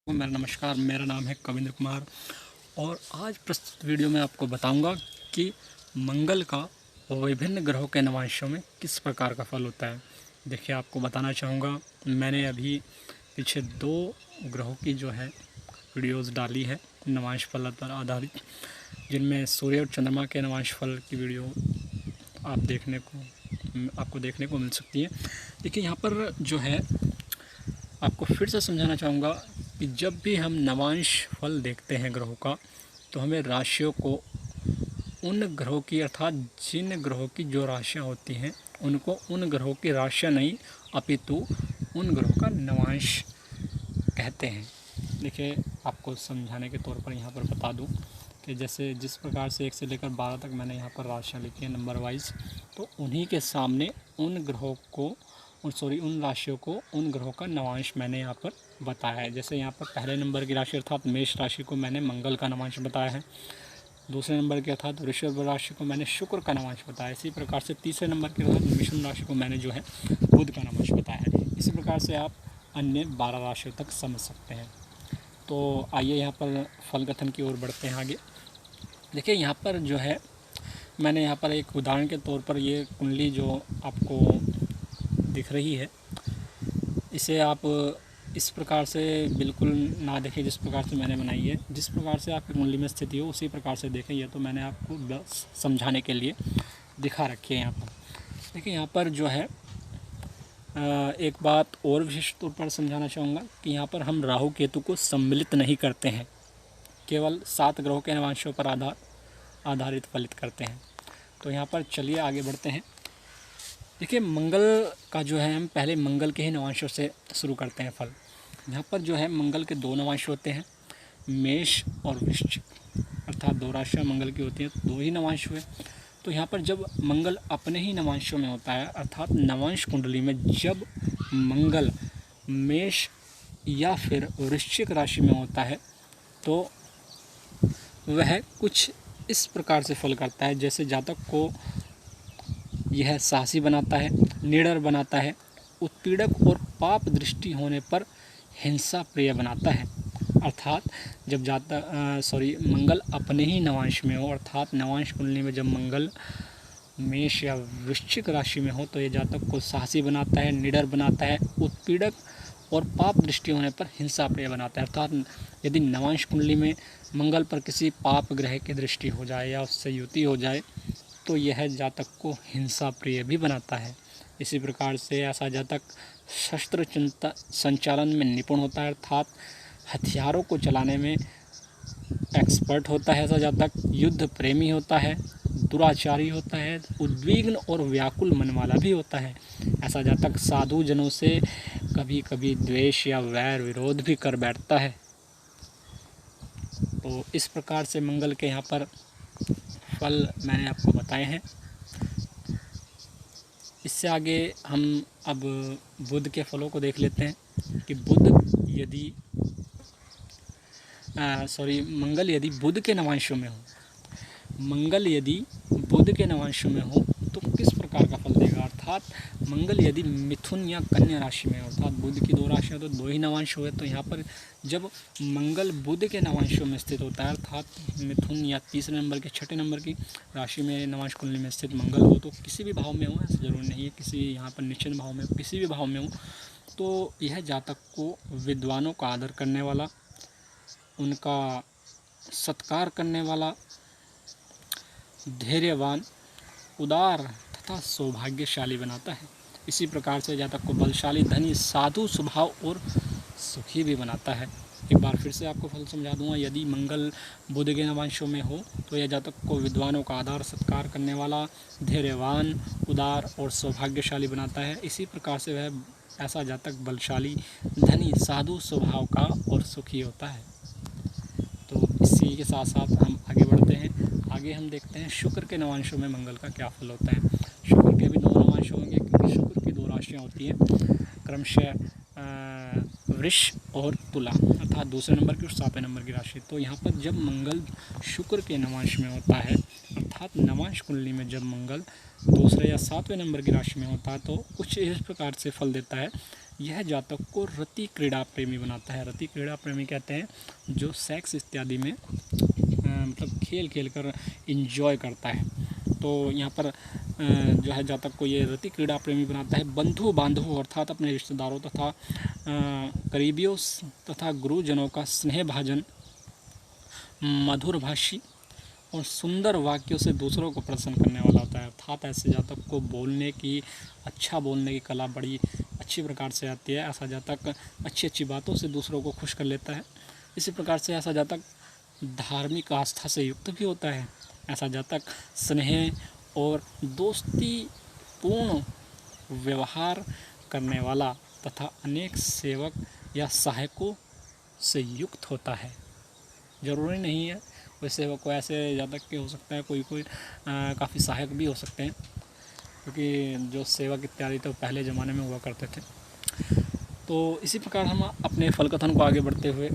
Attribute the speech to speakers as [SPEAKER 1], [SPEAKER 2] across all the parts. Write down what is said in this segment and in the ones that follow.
[SPEAKER 1] मेरा नमस्कार। मेरा नाम है कविंद्र कुमार और आज प्रस्तुत वीडियो में आपको बताऊंगा कि मंगल का विभिन्न ग्रहों के नवांशों में किस प्रकार का फल होता है। देखिए, आपको बताना चाहूँगा, मैंने अभी पीछे 2 ग्रहों की जो है वीडियोस डाली है नवांश फल पर आधारित, जिनमें सूर्य और चंद्रमा के नवांश फल की वीडियो आपको देखने को मिल सकती है। देखिए, यहाँ पर जो है आपको फिर से समझाना चाहूँगा कि जब भी हम नवांश फल देखते हैं ग्रहों का, तो हमें राशियों को उन ग्रहों की, अर्थात जिन ग्रहों की जो राशियाँ होती हैं उनको उन ग्रहों की राशियाँ नहीं अपितु उन ग्रहों का नवांश कहते हैं। देखिए, आपको समझाने के तौर पर यहाँ पर बता दूँ कि जैसे जिस प्रकार से 1 से लेकर 12 तक मैंने यहाँ पर राशियाँ लिखी हैं नंबर वाइज, तो उन्हीं के सामने उन राशियों को उन ग्रहों का नवांश मैंने यहाँ पर बताया है। जैसे यहाँ पर पहले नंबर की राशि अर्थात मेष राशि को मैंने मंगल का नवांश बताया है। दूसरे नंबर के अर्थात वृषभ राशि को मैंने शुक्र का नवांश बताया। इसी प्रकार से तीसरे नंबर के अर्थात मिथुन राशि को मैंने जो है बुध का नवांश बताया है। इसी प्रकार से आप अन्य 12 राशियों तक समझ सकते हैं। तो आइए यहाँ पर फल कथन की ओर बढ़ते हैं आगे। देखिए, यहाँ पर जो है मैंने यहाँ पर एक उदाहरण के तौर पर ये कुंडली जो आपको दिख रही है, इसे आप इस प्रकार से बिल्कुल ना देखें जिस प्रकार से मैंने बनाई है। जिस प्रकार से आपकी कुंडली में स्थिति हो उसी प्रकार से देखें। ये तो मैंने आपको बस समझाने के लिए दिखा रखी है यहाँ पर। देखिए, यहाँ पर जो है एक बात और विशेष तौर पर समझाना चाहूँगा कि यहाँ पर हम राहु केतु को सम्मिलित नहीं करते हैं, केवल 7 ग्रहों के नवांशों पर आधारित फलित करते हैं। तो यहाँ पर चलिए आगे बढ़ते हैं। देखिए, मंगल का जो है हम पहले मंगल के ही नवांशों से शुरू करते हैं फल। यहाँ पर जो है मंगल के 2 नवांश होते हैं, मेष और वृश्चिक, अर्थात 2 राशियाँ मंगल की होती हैं, तो 2 ही नवांश हुए। तो यहाँ पर जब मंगल अपने ही नवांशों में होता है, अर्थात नवांश कुंडली में जब मंगल मेष या फिर वृश्चिक राशि में होता है, तो वह कुछ इस प्रकार से फल करता है। जैसे जातक को यह साहसी बनाता है, निडर बनाता है, उत्पीड़क और पाप दृष्टि होने पर हिंसा प्रिय बनाता है। अर्थात जब मंगल अपने ही नवांश में हो, अर्थात नवांश कुंडली में जब मंगल मेष या वृश्चिक राशि में हो, तो ये जातक को साहसी बनाता है, निडर बनाता है, उत्पीड़क और पाप दृष्टि होने पर हिंसा प्रिय बनाता है। अर्थात यदि नवांश कुंडली में मंगल पर किसी पाप ग्रह की दृष्टि हो जाए या उससे युति हो जाए, तो यह जातक को हिंसा प्रिय भी बनाता है। इसी प्रकार से ऐसा जातक शस्त्र संचालन में निपुण होता है, अर्थात हथियारों को चलाने में एक्सपर्ट होता है। ऐसा जातक युद्ध प्रेमी होता है, दुराचारी होता है, उद्विग्न और व्याकुल मन वाला भी होता है। ऐसा जातक साधु जनों से कभी कभी द्वेष या वैर विरोध भी कर बैठता है। तो इस प्रकार से मंगल के यहाँ पर फल मैंने आपको बताए हैं। इससे आगे हम अब बुध के फलों को देख लेते हैं कि मंगल यदि बुध के नवांशों में हो, तो किस प्रकार का फल देगा। अर्थात मंगल यदि मिथुन या कन्या राशि में हो, अर्थात बुध की 2 राशियाँ तो 2 ही नवांश हुए, तो यहाँ पर जब मंगल बुध के नवांशों में स्थित होता है, अर्थात मिथुन या तीसरे नंबर के 6ठे नंबर की राशि में नवांश कुंडली में स्थित मंगल हो, तो किसी भी भाव में हो, ऐसा जरूरी नहीं है किसी यहाँ पर निश्चित भाव में हो, किसी भी भाव में हो, तो यह जातक को विद्वानों का आदर करने वाला, उनका सत्कार करने वाला, धैर्यवान, उदार तथा सौभाग्यशाली बनाता है। इसी प्रकार से जातक को बलशाली, धनी, साधु स्वभाव और सुखी भी बनाता है। एक बार फिर से आपको फल समझा दूंगा। यदि मंगल बुध के नवांशों में हो, तो यह जातक को विद्वानों का आदर सत्कार करने वाला, धैर्यवान, उदार और सौभाग्यशाली बनाता है। इसी प्रकार से वह ऐसा जातक बलशाली, धनी, साधु स्वभाव का और सुखी होता है। तो इसी के साथ साथ हम आगे बढ़ते हैं। आगे हम देखते हैं शुक्र के नवांशों में मंगल का क्या फल होता है। शुक्र के भी 2 नवांश होंगे, क्योंकि शुक्र की 2 राशियाँ होती हैं, क्रमशः वृष और तुला, अर्थात दूसरे नंबर की और 7वें नंबर की राशि। तो यहाँ पर जब मंगल शुक्र के नवांश में होता है, अर्थात नवांश कुंडली में जब मंगल दूसरे या 7वें नंबर की राशि में होता है, तो कुछ इस प्रकार से फल देता है यह जातक को रति क्रीड़ा प्रेमी बनाता है। रति क्रीड़ा प्रेमी कहते हैं जो सेक्स इत्यादि में मतलब खेल खेल कर इंजॉय करता है। तो यहाँ पर जो है जातक को ये रति क्रीड़ा प्रेमी बनाता है। बंधु बांधवों अर्थात अपने रिश्तेदारों तथा करीबियों तथा गुरुजनों का स्नेह भाजन, मधुर भाषी और सुंदर वाक्यों से दूसरों को प्रसन्न करने वाला होता है। अर्थात ऐसे जातक को अच्छा बोलने की कला बड़ी अच्छी प्रकार से आती है। ऐसा जातक अच्छी अच्छी बातों से दूसरों को खुश कर लेता है। इसी प्रकार से ऐसा जातक धार्मिक आस्था से युक्त भी होता है। ऐसा जातक स्नेह और दोस्ती पूर्ण व्यवहार करने वाला तथा अनेक सेवक या सहायकों से युक्त होता है। ज़रूरी नहीं है कोई सेवक को ऐसे जातक के हो सकता है, कोई काफ़ी सहायक भी हो सकते हैं, क्योंकि जो सेवक इत्यादि तो पहले ज़माने में हुआ करते थे। तो इसी प्रकार हम अपने फल कथन को आगे बढ़ते हुए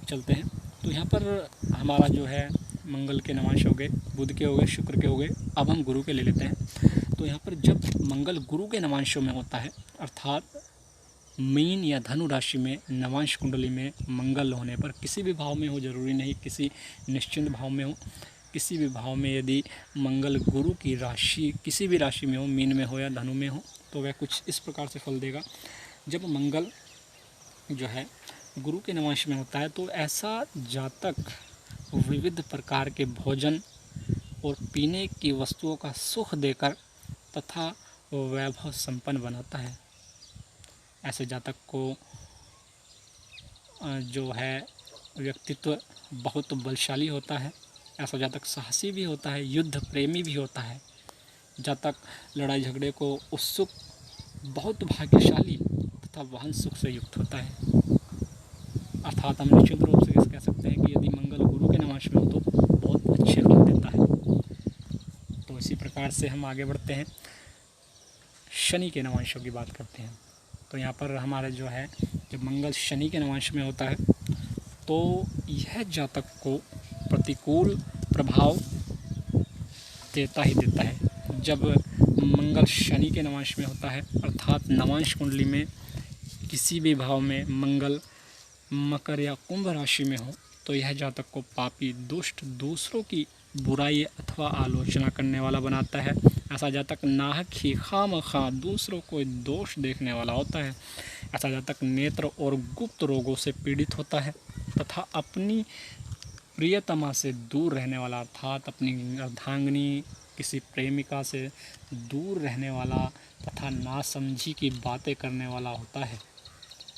[SPEAKER 1] चलते हैं। तो यहाँ पर हमारा जो है मंगल के नवांश हो गए, बुध के हो गए, शुक्र के हो गए। अब हम गुरु के ले लेते हैं। तो यहाँ पर जब मंगल गुरु के नवांशों में होता है, अर्थात मीन या धनु राशि में नवांश कुंडली में मंगल होने पर, किसी भी भाव में हो, ज़रूरी नहीं किसी निश्चित भाव में हो, किसी भी भाव में यदि मंगल गुरु की राशि किसी भी राशि में हो, मीन में हो या धनु में हो, तो वह कुछ इस प्रकार से फल देगा। जब मंगल जो है गुरु के नवांश में होता है तो ऐसा जातक विविध प्रकार के भोजन और पीने की वस्तुओं का सुख देकर तथा वैभव संपन्न बनाता है। ऐसे जातक को जो है व्यक्तित्व बहुत बलशाली होता है। ऐसा जातक साहसी भी होता है, युद्ध प्रेमी भी होता है। जातक लड़ाई झगड़े को उत्सुक, बहुत भाग्यशाली तथा वाहन सुख से युक्त होता है। अर्थात हम निश्चित रूप से कह सकते हैं कि यदि मंगल गुरु के नवांश में हो तो बहुत अच्छे फल देता है। तो इसी प्रकार से हम आगे बढ़ते हैं, शनि के नवांशों की बात करते हैं। तो यहाँ पर हमारे जो है जब मंगल शनि के नवांश में होता है तो यह जातक को प्रतिकूल प्रभाव देता ही देता है। जब मंगल शनि के नवांश में होता है, अर्थात नवांश कुंडली में किसी भी भाव में मंगल मकर या कुंभ राशि में हो, तो यह जातक को पापी, दुष्ट, दूसरों की बुराई अथवा आलोचना करने वाला बनाता है। ऐसा जातक नाहक ही खामखा दूसरों को दोष देखने वाला होता है। ऐसा जातक नेत्र और गुप्त रोगों से पीड़ित होता है तथा अपनी प्रियतमा से दूर रहने वाला, अर्थात अपनी अर्धांगिनी किसी प्रेमिका से दूर रहने वाला तथा नासमझी की बातें करने वाला होता है।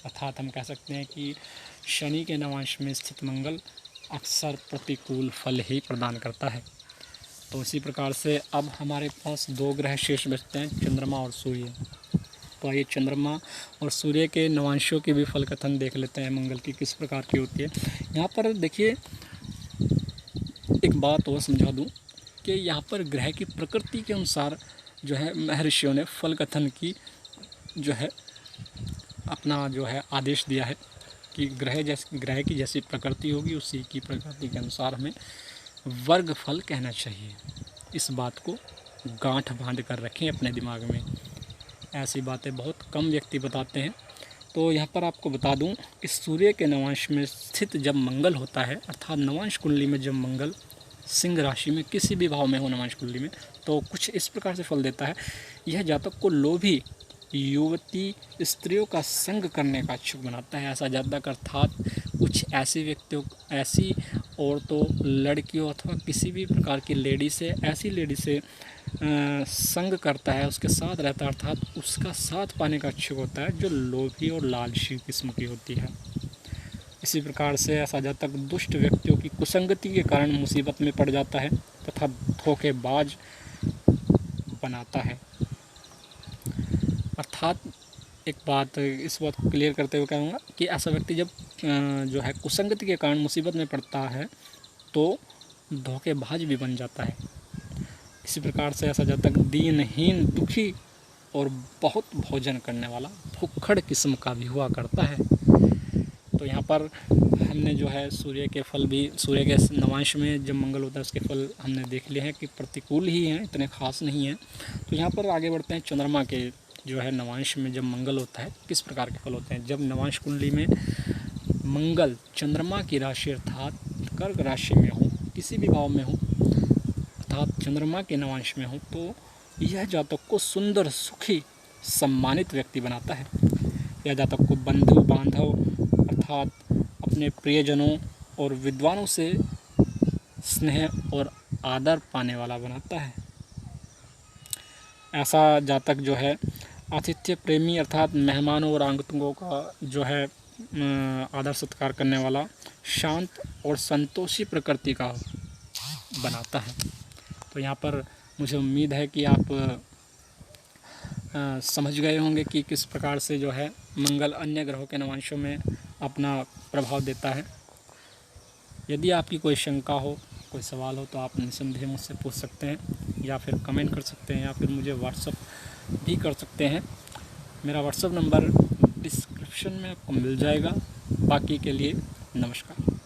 [SPEAKER 1] अर्थात हम कह सकते हैं कि शनि के नवांश में स्थित मंगल अक्सर प्रतिकूल फल ही प्रदान करता है। तो इसी प्रकार से अब हमारे पास दो ग्रह शेष बचते हैं, चंद्रमा और सूर्य। तो आइए चंद्रमा और सूर्य के नवांशों के भी फल कथन देख लेते हैं, मंगल की किस प्रकार की होती है। यहाँ पर देखिए एक बात और समझा दूँ कि यहाँ पर ग्रह की प्रकृति के अनुसार जो है महर्षियों ने फल कथन की जो है अपना जो है आदेश दिया है कि ग्रह की जैसी प्रकृति होगी उसी की प्रकृति के अनुसार हमें वर्ग फल कहना चाहिए। इस बात को गांठ बांध कर रखें अपने दिमाग में, ऐसी बातें बहुत कम व्यक्ति बताते हैं। तो यहाँ पर आपको बता दूं कि सूर्य के नवांश में स्थित जब मंगल होता है, अर्थात नवांश कुंडली में जब मंगल सिंह राशि में किसी भी भाव में हो नवांश कुंडली में, तो कुछ इस प्रकार से फल देता है। यह जातक को लोभी, युवती स्त्रियों का संग करने का इच्छुक बनाता है। ऐसा जातक अर्थात कुछ ऐसे व्यक्तियों, ऐसी औरतों, लड़कियों अथवा किसी भी प्रकार की लेडी से, ऐसी लेडी से संग करता है, उसके साथ रहता है, अर्थात उसका साथ पाने का इच्छुक होता है, जो लोभी और लालची किस्म की होती है। इसी प्रकार से ऐसा जातक दुष्ट व्यक्तियों की कुसंगति के कारण मुसीबत में पड़ जाता है तथा धोखेबाज बनाता है। अर्थात एक बात, इस बात को क्लियर करते हुए कहूँगा कि ऐसा व्यक्ति जब जो है कुसंगति के कारण मुसीबत में पड़ता है तो धोखेबाज भी बन जाता है। इसी प्रकार से ऐसा जातक दीनहीन, दुखी और बहुत भोजन करने वाला भुक्खड़ किस्म का भी हुआ करता है। तो यहाँ पर हमने जो है सूर्य के फल भी, सूर्य के नवांश में जब मंगल होता है उसके फल हमने देख लिए हैं कि प्रतिकूल ही हैं, इतने खास नहीं हैं। तो यहाँ पर आगे बढ़ते हैं चंद्रमा के जो है नवांश में जब मंगल होता है किस प्रकार के फल होते हैं। जब नवांश कुंडली में मंगल चंद्रमा की राशि अर्थात कर्क राशि में हो, किसी भी भाव में हो अर्थात चंद्रमा के नवांश में हो, तो यह जातक को सुंदर, सुखी, सम्मानित व्यक्ति बनाता है। यह जातक को बंधु बांधव अर्थात अपने प्रियजनों और विद्वानों से स्नेह और आदर पाने वाला बनाता है। ऐसा जातक जो है आतिथ्य प्रेमी अर्थात मेहमानों और आगंतुकों का जो है आदर सत्कार करने वाला, शांत और संतोषी प्रकृति का बनाता है। तो यहाँ पर मुझे उम्मीद है कि आप समझ गए होंगे कि किस प्रकार से जो है मंगल अन्य ग्रहों के नवांशों में अपना प्रभाव देता है। यदि आपकी कोई शंका हो, कोई सवाल हो, तो आप निसंदेह मुझसे पूछ सकते हैं या फिर कमेंट कर सकते हैं या फिर मुझे व्हाट्सअप भी कर सकते हैं। मेरा व्हाट्सअप नंबर डिस्क्रिप्शन में आपको मिल जाएगा। बाकी के लिए नमस्कार।